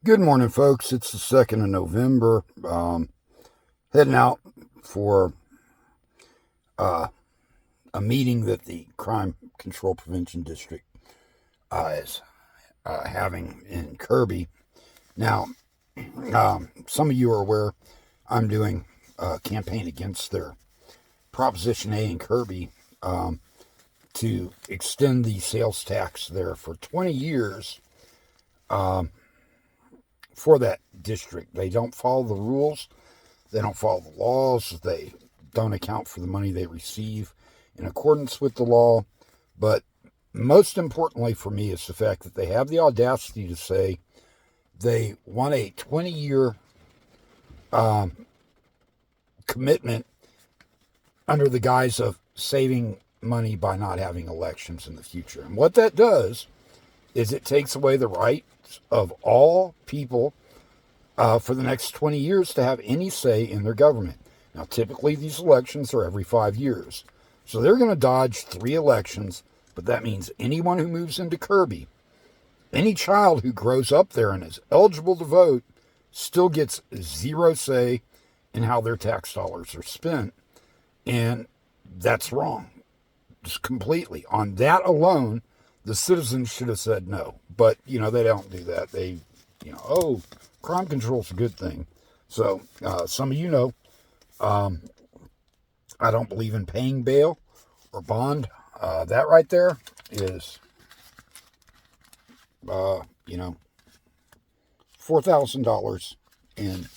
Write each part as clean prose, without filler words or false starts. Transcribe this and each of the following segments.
Good morning, folks. It's the 2nd of November. Heading out for uh, a meeting that the Crime Control Prevention District is having in Kirby. Now, some of you are aware I'm doing a campaign against their Proposition A in Kirby to extend the sales tax there for 20 years for that district. They don't follow the rules. They don't follow the laws. They don't account for the money they receive in accordance with the law. But most importantly for me is the fact that they have the audacity to say they want a 20-year commitment under the guise of saving money by not having elections in the future. And what that does is it takes away the rights of all people for the next 20 years to have any say in their government. Now, typically these elections are every 5 years. So they're going to dodge 3 elections, but that means anyone who moves into Kirby, any child who grows up there and is eligible to vote, still gets 0 say in how their tax dollars are spent. And that's wrong. Just completely. On that alone, the citizens should have said no. But, they don't do that. They, crime control's a good thing. So, some of you know, I don't believe in paying bail or bond. That right there is, $4,000 in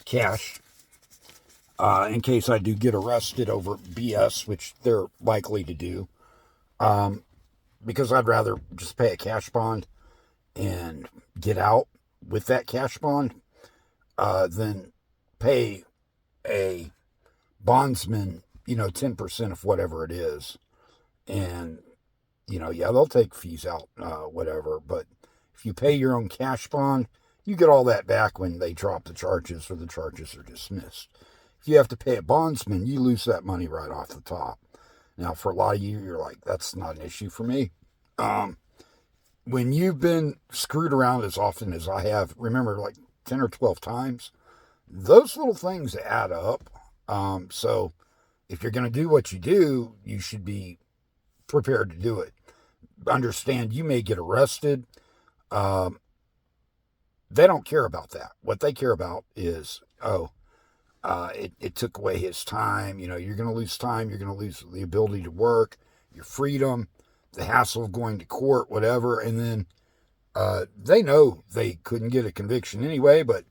cash in case I do get arrested over BS, which they're likely to do. Because I'd rather just pay a cash bond and get out with that cash bond than pay a bondsman, 10% of whatever it is. And, they'll take fees out, whatever. But if you pay your own cash bond, you get all that back when they drop the charges or the charges are dismissed. If you have to pay a bondsman, you lose that money right off the top. Now, for a lot of you, you're like, that's not an issue for me. When you've been screwed around as often as I have, remember, like 10 or 12 times, those little things add up. So if you're going to do what you do, you should be prepared to do it. Understand you may get arrested. They don't care about that. What they care about is, it took away his time. You're going to lose time. You're going to lose the ability to work, your freedom, the hassle of going to court, whatever. And then they know they couldn't get a conviction anyway, but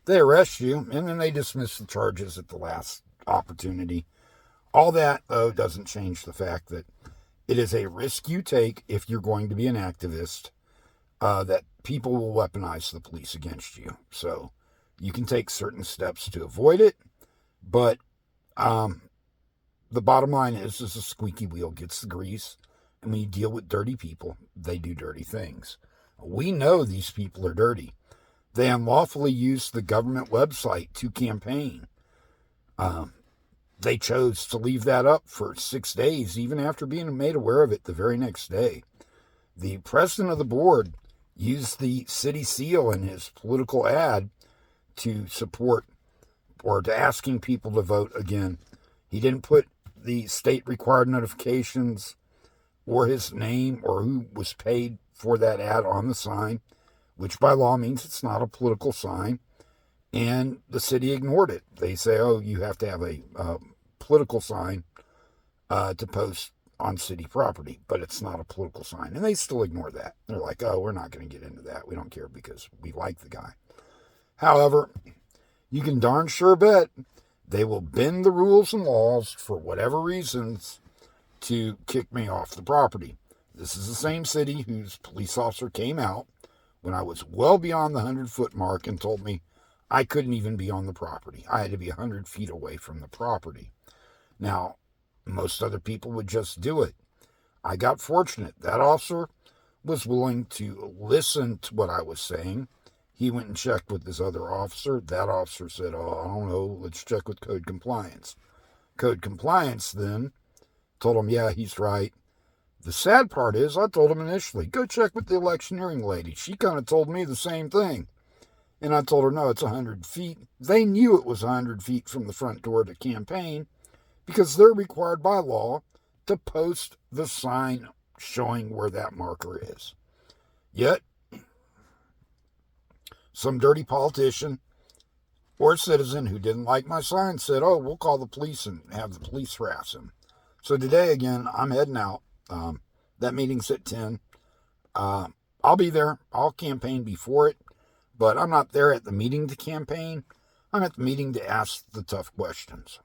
they arrest you, and then they dismiss the charges at the last opportunity. All that, though, doesn't change the fact that it is a risk you take if you're going to be an activist, that people will weaponize the police against you. So you can take certain steps to avoid it, but the bottom line is a squeaky wheel gets the grease, and when you deal with dirty people, they do dirty things. We know these people are dirty. They unlawfully used the government website to campaign. They chose to leave that up for 6 days, even after being made aware of it the very next day. The president of the board used the city seal in his political ad to support or to asking people to vote again. He didn't put the state required notifications or his name or who was paid for that ad on the sign, which by law means it's not a political sign. And the city ignored it. They say, oh, you have to have a political sign to post on city property, but it's not a political sign. And they still ignore that. They're like, oh, we're not going to get into that. We don't care because we like the guy. However, you can darn sure bet they will bend the rules and laws for whatever reasons to kick me off the property. This is the same city whose police officer came out when I was well beyond the 100-foot mark and told me I couldn't even be on the property. I had to be 100 feet away from the property. Now, most other people would just do it. I got fortunate. That officer was willing to listen to what I was saying. He went and checked with this other officer. That officer said, oh, I don't know, let's check with code compliance. Code compliance then told him, yeah, he's right. The sad part is, I told him initially, go check with the electioneering lady. She kind of told me the same thing. And I told her, no, it's 100 feet. They knew it was 100 feet from the front door of the campaign because they're required by law to post the sign showing where that marker is. Yet, some dirty politician or citizen who didn't like my sign said, oh, we'll call the police and have the police harass him. So today, again, I'm heading out. That meeting's at 10. I'll be there. I'll campaign before it. But I'm not there at the meeting to campaign. I'm at the meeting to ask the tough questions.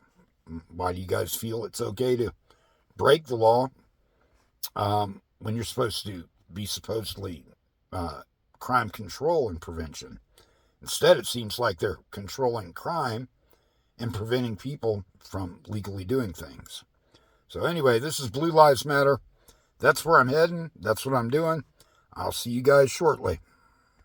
Why do you guys feel it's okay to break the law when you're supposed to be supposedly crime control and prevention? Instead, it seems like they're controlling crime and preventing people from legally doing things. So anyway, this is Blue Lives Matter. That's where I'm heading. That's what I'm doing. I'll see you guys shortly.